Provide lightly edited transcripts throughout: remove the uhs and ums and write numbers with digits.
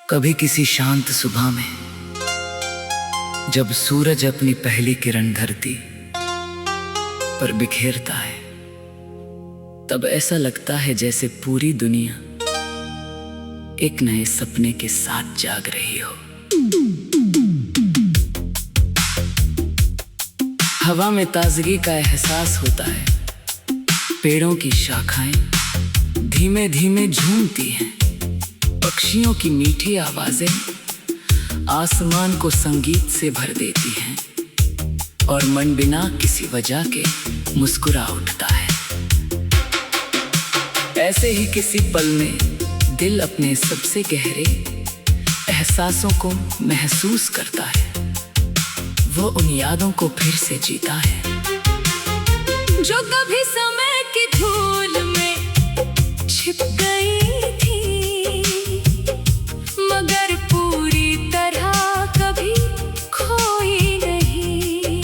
कभी किसी शांत सुबह में जब सूरज अपनी पहली किरण धरती पर बिखेरता है, तब ऐसा लगता है जैसे पूरी दुनिया एक नए सपने के साथ जाग रही हो। हवा में ताजगी का एहसास होता है, पेड़ों की शाखाएं धीमे धीमे झूमती हैं, पक्षियों की मीठी आवाजें आसमान को संगीत से भर देती हैं और मन बिना किसी वजह के मुस्कुरा उठता है। ऐसे ही किसी पल में दिल अपने सबसे गहरे एहसासों को महसूस करता है। वो उन यादों को फिर से जीता है जो कभी समय की धूल में छिप गई थी, मगर पूरी तरह कभी खोई नहीं।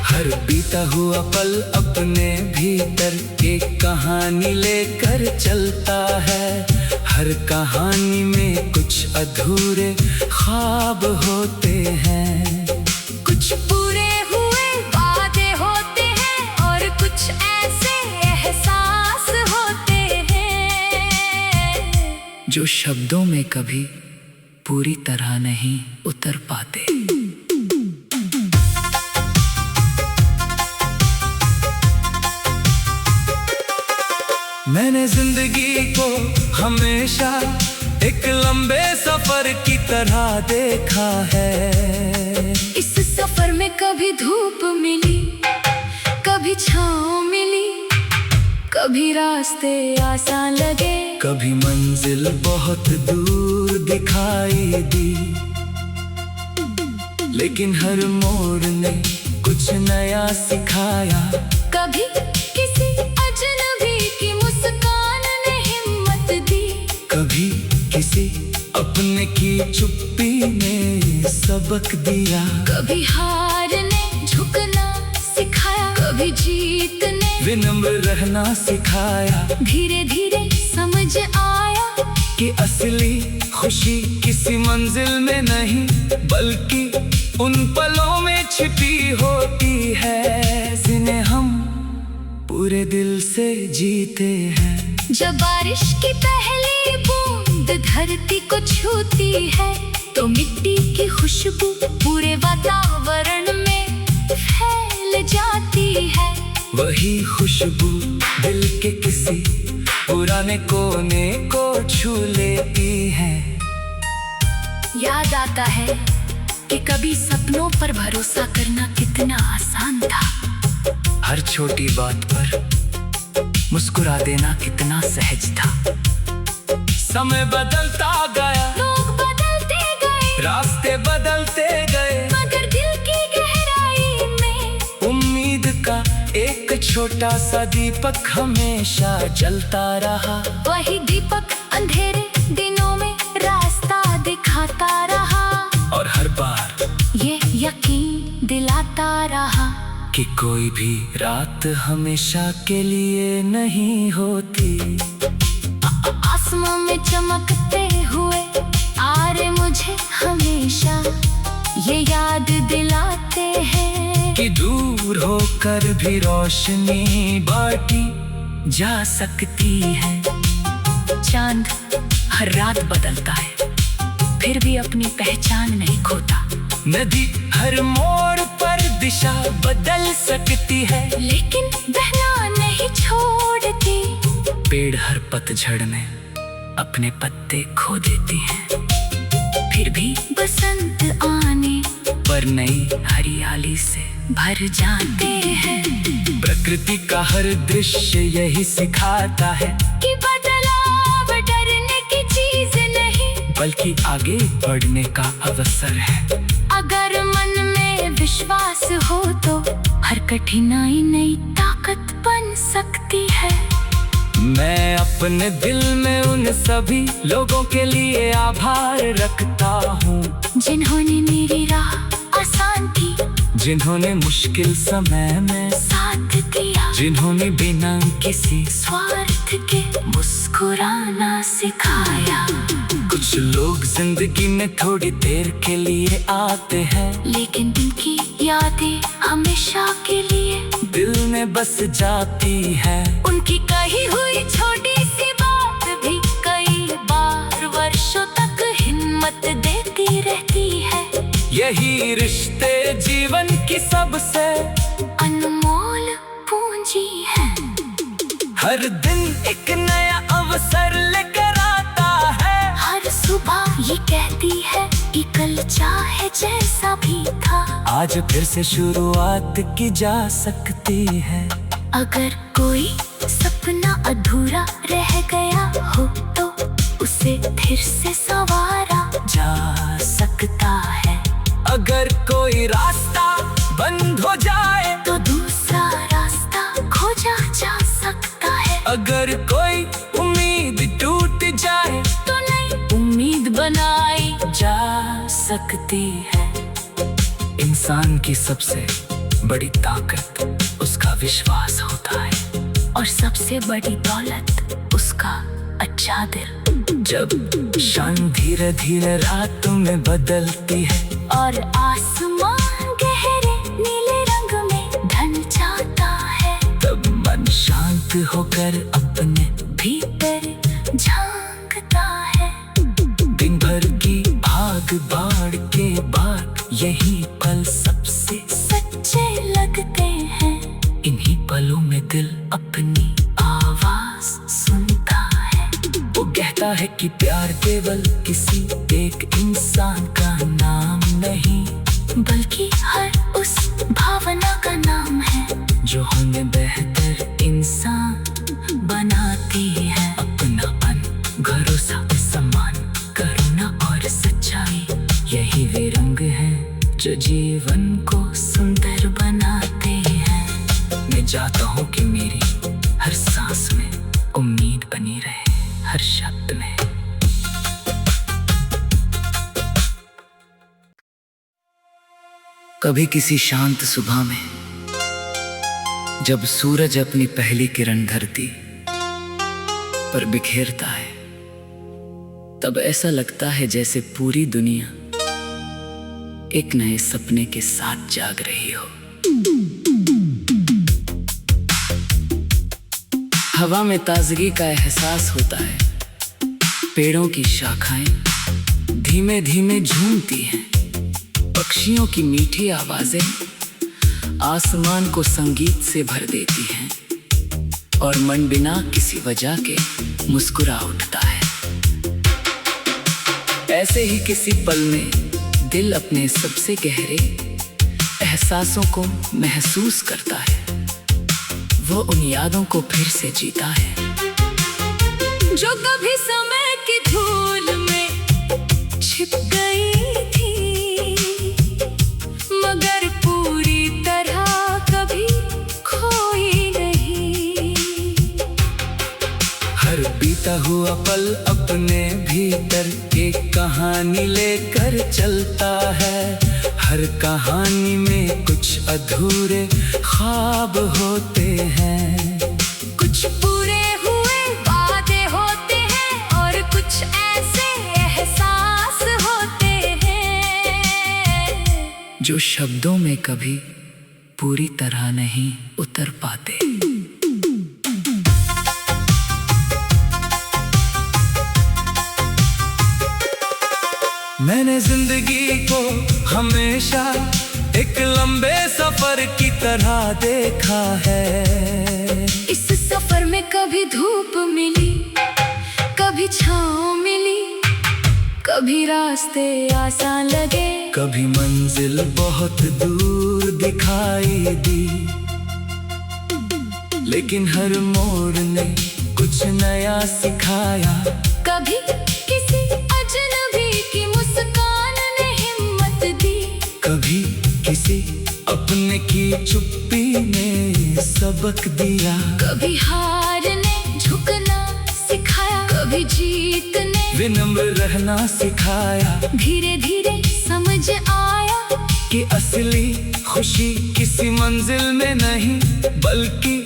हर बीता हुआ पल अपने भीतर एक कहानी लेकर चलता है। हर कहानी में कुछ अधूरे ख्वाब होते हैं, कुछ पूरे हुए वादे होते हैं और कुछ ऐसे एहसास होते हैं जो शब्दों में कभी पूरी तरह नहीं उतर पाते। मैंने जिंदगी को हमेशा एक लंबे सफर की तरह देखा है। इस सफर में कभी धूप मिली, कभी छाँव मिली, कभी रास्ते आसान लगे, कभी मंजिल बहुत दूर दिखाई दी। लेकिन हर मोड़ ने कुछ नया सिखाया, कभी किसी अजनबी की मुस्कान ने हिम्मत दी, कभी किसी अपने की चुप्पी ने सबक दिया, कभी हार ने झुकना सिखाया, कभी जीत ने विनम्र रहना सिखाया। धीरे धीरे समझ आया कि असली खुशी किसी मंजिल में नहीं बल्कि उन पलों में छिपी होती है जिन्हें हम पूरे दिल से जीते हैं। जब बारिश की पहली बूंद धरती को छूती है तो मिट्टी की खुशबू पूरे वातावरण में फैल जाती है। वही खुशबू दिल के किसी पुराने कोने को छू लेती है। याद आता है कि कभी सपनों पर भरोसा करना कितना आसान था। हर छोटी बात पर मुस्कुरा देना कितना सहज था। समय बदलता गया, लोग बदलते गए, रास्ते बदलते गए, मगर दिल की गहराई में उम्मीद का एक छोटा सा दीपक हमेशा जलता रहा। वही दीपक अंधेरे दिनों में रास्ता दिखाता रहा और हर बार ये यकीन दिलाता रहा कि कोई भी रात हमेशा के लिए नहीं होती। आसमां में चमकते हुए तारे मुझे हमेशा ये याद दिलाते हैं कि दूर होकर भी रोशनी बांटी जा सकती है। चांद हर रात बदलता है फिर भी अपनी पहचान नहीं खोता। नदी हर मोड़ पर दिशा बदल सकती है लेकिन बहना नहीं छोड़ती। पेड़ हर पतझड़ में अपने पत्ते खो देती हैं, फिर भी बसंत आने पर नई हरियाली से भर जाते हैं। प्रकृति का हर दृश्य यही सिखाता है कि बदलाव डरने की चीज नहीं बल्कि आगे बढ़ने का अवसर है। अगर मन में विश्वास हो तो हर कठिनाई नई ताकत बन सकती है। मैं अपने दिल में उन सभी लोगों के लिए आभार रखता हूँ जिन्होंने मेरी राह आसान की, जिन्होंने मुश्किल समय में साथ दिया, जिन्होंने बिना किसी स्वार्थ साथ के मुस्कुराना सिखाया। कुछ लोग जिंदगी में थोड़ी देर के लिए आते हैं, लेकिन उनकी यादें हमेशा के लिए दिल में बस जाती है। उनकी कही हुई छोटी सी बात भी कई बार वर्षों तक हिम्मत देती रहती है। यही रिश्ते जीवन की सबसे अनमोल पूंजी है। हर दिन एक नया अवसर लेकर आता है। हर सुबह ये कहती है कि कल चाहे जैसा भी था, आज फिर से शुरुआत की जा सकती है। अगर कोई सपना अधूरा रह गया हो तो उसे फिर से संवारा जा सकता है। अगर कोई रास्ता बंद हो जाए तो दूसरा रास्ता खोजा जा सकता है। अगर कोई उम्मीद टूट जाए तो नई उम्मीद बनाई जा सकती है। इंसान की सबसे बड़ी ताकत उसका विश्वास होता है, और सबसे बड़ी दौलत उसका अच्छा दिल। जब शाम धीरे धीरे रातों में बदलती है और आसमान गहरे नीले रंग में ढल जाता है, तब मन शांत होकर अपने भीतर झांकता है। दिन भर की भाग भाड़ के बाद यही पल सबसे सच्चे लगते हैं। इन्हीं पलों में दिल अपनी आवाज सुनता है। वो कहता है कि प्यार केवल किसी एक इंसान का नाम नहीं, बल्कि हर उस भावना का नाम है जो हमें बेहतर इंसान बनाती है। अपनापन, भरोसा, सम्मान, करुणा और सच्चाई, यही वे रंग हैं जो जीवन को सुंदर बनाते हैं। मैं चाहता हूँ कि मेरी हर सांस में उम्मीद बनी रहे, हर शब्द में। कभी किसी शांत सुबह में जब सूरज अपनी पहली किरण धरती पर बिखेरता है, तब ऐसा लगता है जैसे पूरी दुनिया एक नए सपने के साथ जाग रही हो। हवा में ताजगी का एहसास होता है, पेड़ों की शाखाएं धीमे धीमे झूमती हैं, पक्षियों की मीठी आवाजें आसमान को संगीत से भर देती हैं, और मन बिना किसी वजह के मुस्कुरा उठता है। ऐसे ही किसी पल में दिल अपने सबसे गहरे एहसासों को महसूस करता है। वो उन यादों को फिर से जीता है जो कभी समय की धूल में छिप गई थी, मगर पूरी तरह कभी खोई नहीं। हर बीता हुआ पल अपने भीतर एक कहानी लेकर चलता है। हर कहानी में कुछ अधूरे ख्वाब होते हैं, कुछ पूरे हुए वादे होते हैं और कुछ ऐसे एहसास होते हैं जो शब्दों में कभी पूरी तरह नहीं उतर पाते। मैंने जिंदगी को हमेशा एक लंबे सफर की तरह देखा है। इस सफर में कभी धूप मिली, कभी छाँव मिली, कभी रास्ते आसान लगे, कभी मंजिल बहुत दूर दिखाई दी। लेकिन हर मोड़ ने कुछ नया सिखाया। कभी किसी अजनबी की मुस्कान ने हिम्मत दी, कभी किसी अपने की चुप्पी ने सबक दिया। कभी हार ने झुकना सिखाया, कभी जीत ने विनम्र रहना सिखाया। धीरे धीरे समझ आया कि असली खुशी किसी मंजिल में नहीं, बल्कि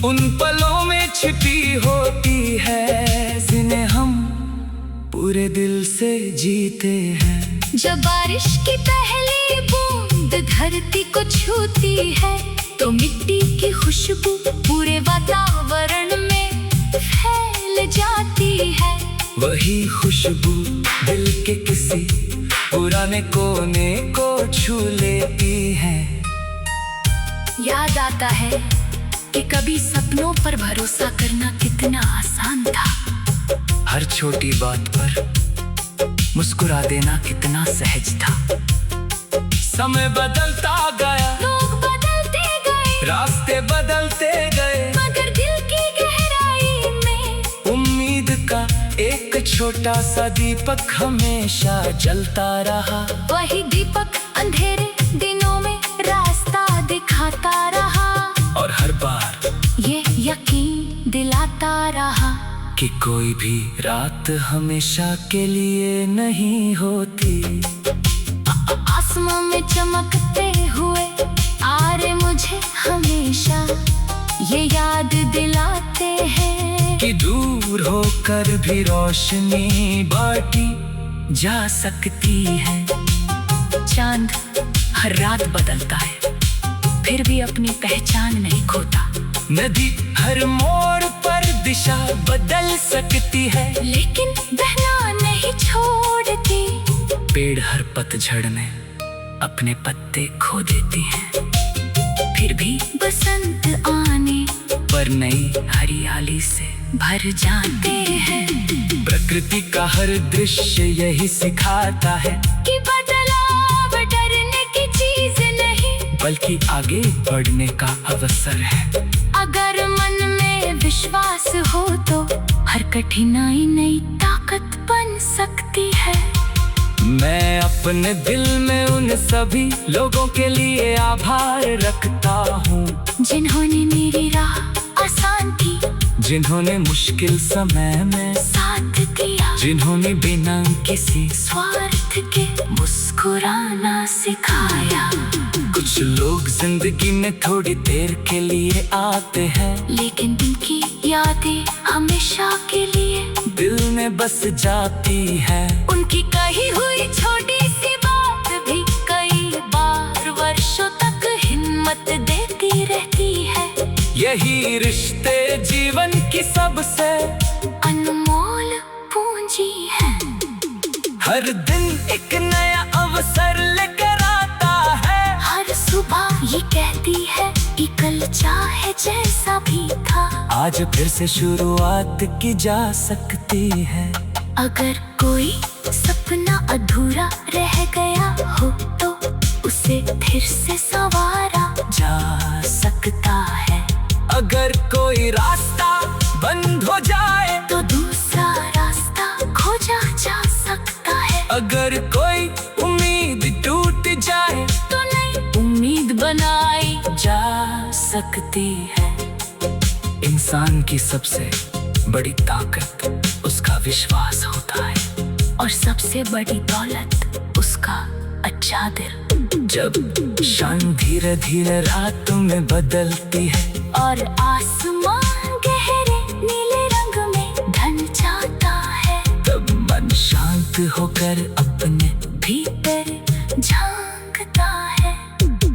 उन पलों में छिपी होती है जिन्हें हम पूरे दिल से जीते हैं। जब बारिश की पहली बूंद धरती को छूती है तो मिट्टी की खुशबू पूरे वातावरण में फैल जाती है। वही खुशबू दिल के किसी पुराने कोने को छू लेती है। याद आता है कि कभी सपनों पर भरोसा करना कितना आसान था। हर छोटी बात पर मुस्कुरा देना कितना सहज था। समय बदलता गया, लोग बदलते गए, रास्ते बदलते गए, मगर दिल की गहराई में उम्मीद का एक छोटा सा दीपक हमेशा जलता रहा। वही दीपक अंधेरे दिनों में रास्ता दिखाता रहा और हर बार ये यकीन दिलाता रहा कि कोई भी रात हमेशा के लिए नहीं होती। आसमां में चमकते हुए तारे मुझे हमेशा ये याद दिलाते हैं कि दूर होकर भी रोशनी बांटी जा सकती है। चांद हर रात बदलता है फिर भी अपनी पहचान नहीं खोता। नदी हर मोड़ पर दिशा बदल सकती है लेकिन बहना नहीं छोड़ती। पेड़ हर पतझड़ में अपने पत्ते खो देती है फिर भी बसंत आने पर नई हरियाली से भर जाते हैं। प्रकृति का हर दृश्य यही सिखाता है कि बदलाव डरने की चीज नहीं बल्कि आगे बढ़ने का अवसर है। अगर मन में विश्वास हो तो हर कठिनाई नई ताकत बन सकती है। मैं अपने दिल में उन सभी लोगों के लिए आभार रखता हूँ जिन्होंने मेरी राह आसान की, जिन्होंने मुश्किल समय में साथ दिया, जिन्होंने बिना किसी स्वार्थ के मुस्कुराना सिखाया। कुछ लोग जिंदगी में थोड़ी देर के लिए आते हैं लेकिन उनकी यादें हमेशा के लिए दिल में बस जाती है। उनकी कही हुई छोटी सी बात भी कई बार वर्षों तक हिम्मत देती रहती है। यही रिश्ते जीवन की सबसे अनमोल पूंजी है। हर दिन एक नया अवसर लेकर आता है। हर सुबह ये कहती है कि कल चाहे जैसा भी था आज फिर से शुरुआत की जा सकती है। अगर कोई सपना अधूरा रह गया हो तो उसे फिर से संवारा जा सकता है। अगर कोई रास्ता बंद हो जाए तो दूसरा रास्ता खोजा जा सकता है। अगर कोई उम्मीद टूट जाए तो नई उम्मीद बनाई जा सकती है। इंसान की सबसे बड़ी ताकत उसका विश्वास होता है और सबसे बड़ी दौलत उसका अच्छा दिल। जब शाम धीरे धीरे रात में बदलती है और आसमान गहरे नीले रंग में ढल जाता है तब मन शांत होकर अपने भीतर झांकता है।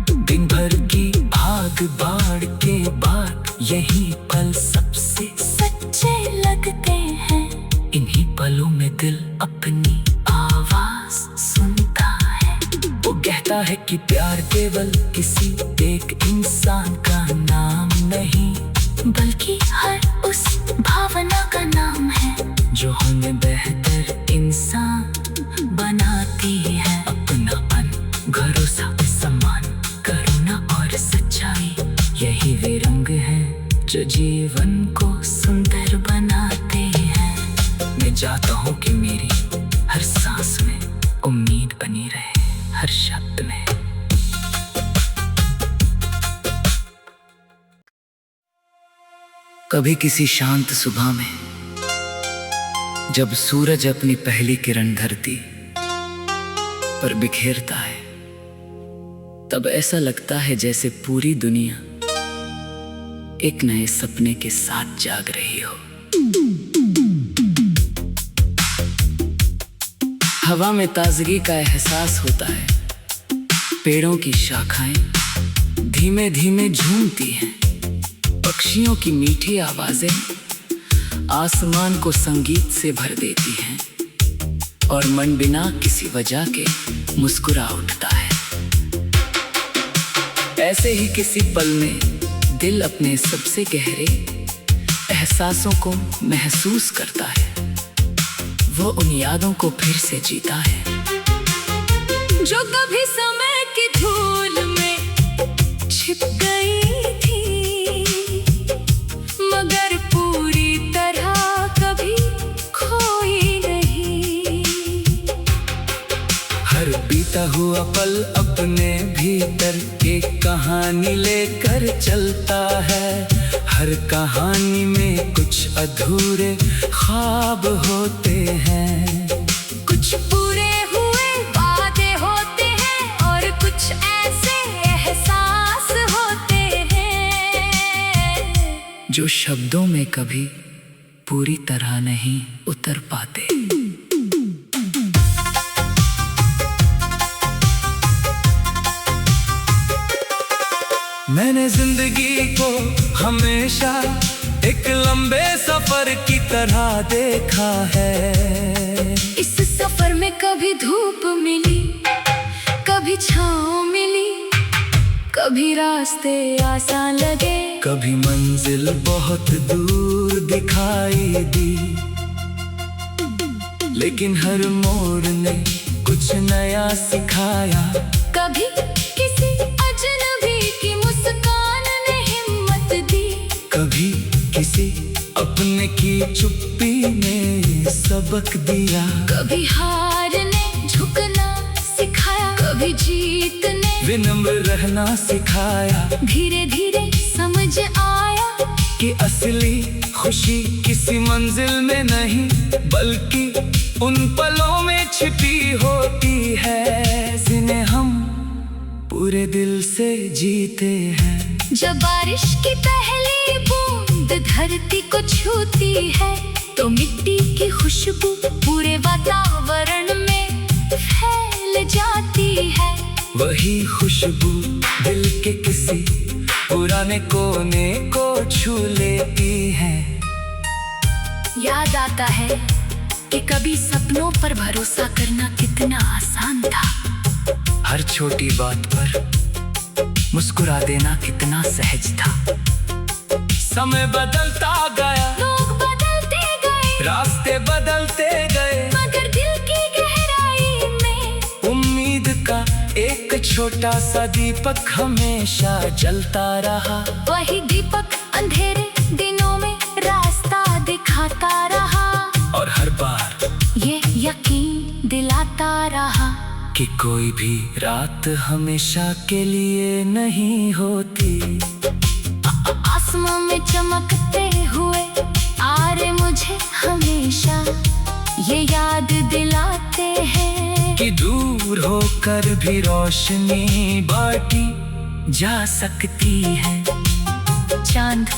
दिन भर की भाग भाड़ के बाद यही पल सबसे सच्चे लगते हैं। इन्हीं पलों में दिल अपनी आवाज सुनता है। वो कहता है कि प्यार केवल किसी एक इंसान का नाम नहीं बल्कि हर उस भावना का नाम है जो हमें बेहतर इंसान बनाती है। अपनापन, भरोसा, सम्मान, करुणा और सच्चाई यही वे रंग हैं जो जीवन को सुंदर बनाते हैं। मैं चाहता हूँ कि मेरी हर सांस में उम्मीद बनी रहे, हर शब्द में। कभी किसी शांत सुबह में जब सूरज अपनी पहली किरण धरती पर बिखेरता है तब ऐसा लगता है जैसे पूरी दुनिया एक नए सपने के साथ जाग रही हो। हवा में ताजगी का एहसास होता है, पेड़ों की शाखाएं धीमे धीमे झूमती हैं, पक्षियों की मीठी आवाजें आसमान को संगीत से भर देती हैं और मन बिना किसी वजह के मुस्कुरा उठता है। ऐसे ही किसी पल में दिल अपने सबसे गहरे एहसासों को महसूस करता है, वो उन यादों को फिर से जीता है जो कभी समय की धूल में छिप गई थी, मगर पूरी तरह कभी खोई नहीं। हर बीता हुआ पल अपने भीतर एक कहानी लेकर चलता है, हर कहानी में कुछ अधूरे ख्वाब होते हैं, कुछ पूरे हुए वादे होते हैं और कुछ ऐसे एहसास होते हैं जो शब्दों में कभी पूरी तरह नहीं उतर पाते। मैंने जिंदगी को हमेशा एक लंबे सफर की तरह देखा है। इस सफर में कभी धूप मिली, कभी छाँव मिली, कभी रास्ते आसान लगे, कभी मंजिल बहुत दूर दिखाई दी, लेकिन हर मोड़ ने कुछ नया सिखाया। कभी किसी अजनबी की मुस्कान ने हिम्मत दी, कभी किसी अपने की चुप्पी ने सबक दिया, कभी हार ने झुकना सिखाया, कभी जीत ने विनम्र रहना सिखाया। धीरे धीरे समझ आया कि असली खुशी किसी मंजिल में नहीं बल्कि उन पलों में छिपी होती है जिन्हें हम पूरे दिल से जीते हैं। जब बारिश की पहली बूंद धरती को छूती है तो मिट्टी की खुशबू पूरे वातावरण में फैल जाती है। वही खुशबू दिल के किसी पुराने कोने को छू लेती है। याद आता है कि कभी सपनों पर भरोसा करना कितना आसान था, हर छोटी बात पर मुस्कुरा देना कितना सहज था। समय बदलता गया, लोग बदलते गए, रास्ते बदलते गए, मगर दिल की गहराई में उम्मीद का एक छोटा सा दीपक हमेशा जलता रहा। वही दीपक अंधेरे दिनों में रास्ता दिखाता रहा और हर बार ये यकीन दिलाता रहा कि कोई भी रात हमेशा के लिए नहीं होती। आसमां में चमकते हुए तारे मुझे हमेशा ये याद दिलाते हैं कि दूर होकर भी रोशनी बांटी जा सकती है। चांद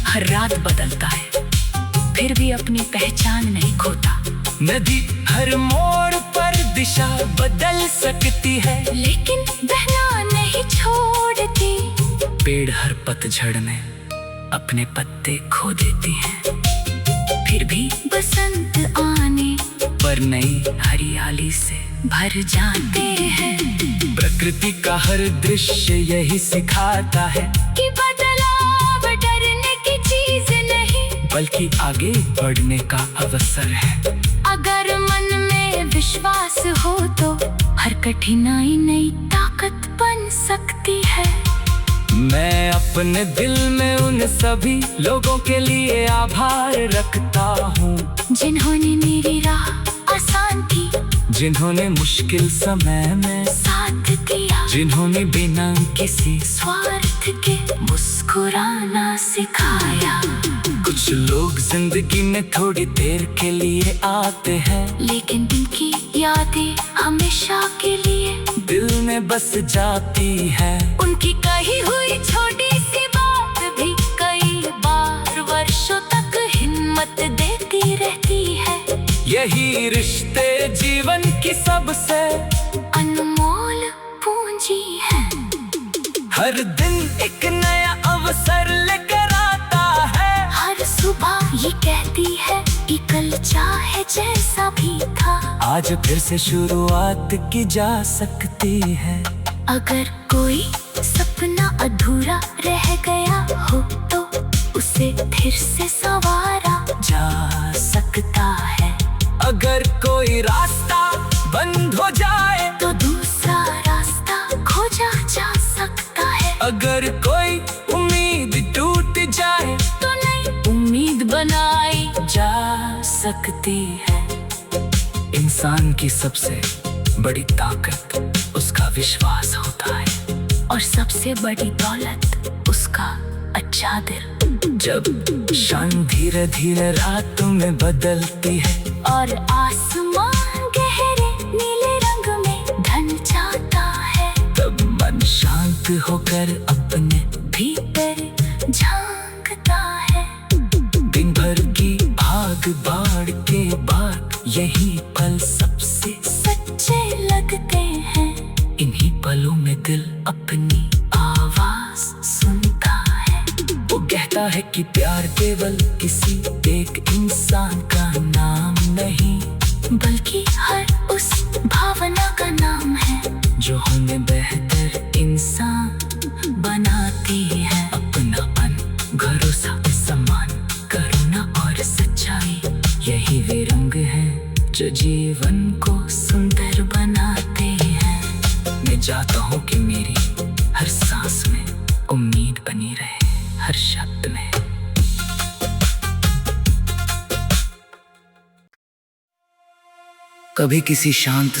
हर रात बदलता है फिर भी अपनी पहचान नहीं खोता। नदी हर मोड़ पर दिशा बदल सकती है लेकिन बहना नहीं छोड़ती। पेड़ हर पतझड़ में अपने पत्ते खो देते हैं, फिर भी बसंत आने पर नई हरियाली से भर जाते हैं। प्रकृति का हर दृश्य यही सिखाता है कि बदलाव डरने की चीज नहीं बल्कि आगे बढ़ने का अवसर है। अगर मन में विश्वास हो तो हर कठिनाई नई ताकत बन सकती है। मैं अपने दिल में उन सभी लोगों के लिए आभार रखता हूँ जिन्होंने मेरी राह आसान की, जिन्होंने मुश्किल समय में साथ दिया, जिन्होंने बिना किसी स्वार्थ के मुस्कुराना सिखाया। कुछ लोग जिंदगी में थोड़ी देर के लिए आते हैं लेकिन उनकी यादें हमेशा के लिए दिल में बस जाती है। उनकी कही हुई छोटी सी बात भी कई हिम्मत देती रहती है। यही रिश्ते जीवन की सबसे अनमोल पूंजी है। हर दिन एक नया अवसर लेकर आता है। हर सुबह ये कहती है कि कल चाहे जैसा भी था, आज फिर से शुरुआत की जा सकती है। अगर कोई सपना अधूरा रह गया हो तो उसे फिर से संवारा जा सकता है। अगर कोई रास्ता बंद हो जाए तो दूसरा रास्ता खोजा जा सकता है। अगर कोई उम्मीद टूट जाए तो नई उम्मीद बनाई जा सकती है। इंसान की सबसे बड़ी ताकत उसका विश्वास होता है, और सबसे बड़ी दौलत उसका अच्छा दिल। जब शान धीरे धीरे रातों में बदलती है और आसमान गहरे नीले रंग में ढल जाता है, तब मन शांत होकर अपने भीतर झांकता है। दिन भर की भाग भाड़ के बाद यही पल सबसे सच्चे लगते हैं। इन्हीं पलों में दिल अपनी आवाज सुनता है। वो कहता है कि प्यार केवल किसी एक इंसान का नाम नहीं, बल्कि हर उस भावना का नाम है जो हमें बेहतर इंसान बनाती है। अपनापन, भरोसा, सम्मान, करुणा और सच्चाई, यही वे रंग हैं जो जीवन को सुंदर बनाते हैं। मैं चाहता हूँ कि मेरी हर सांस में उम्मीद बनी रहे, हर शब्द में। कभी किसी शांत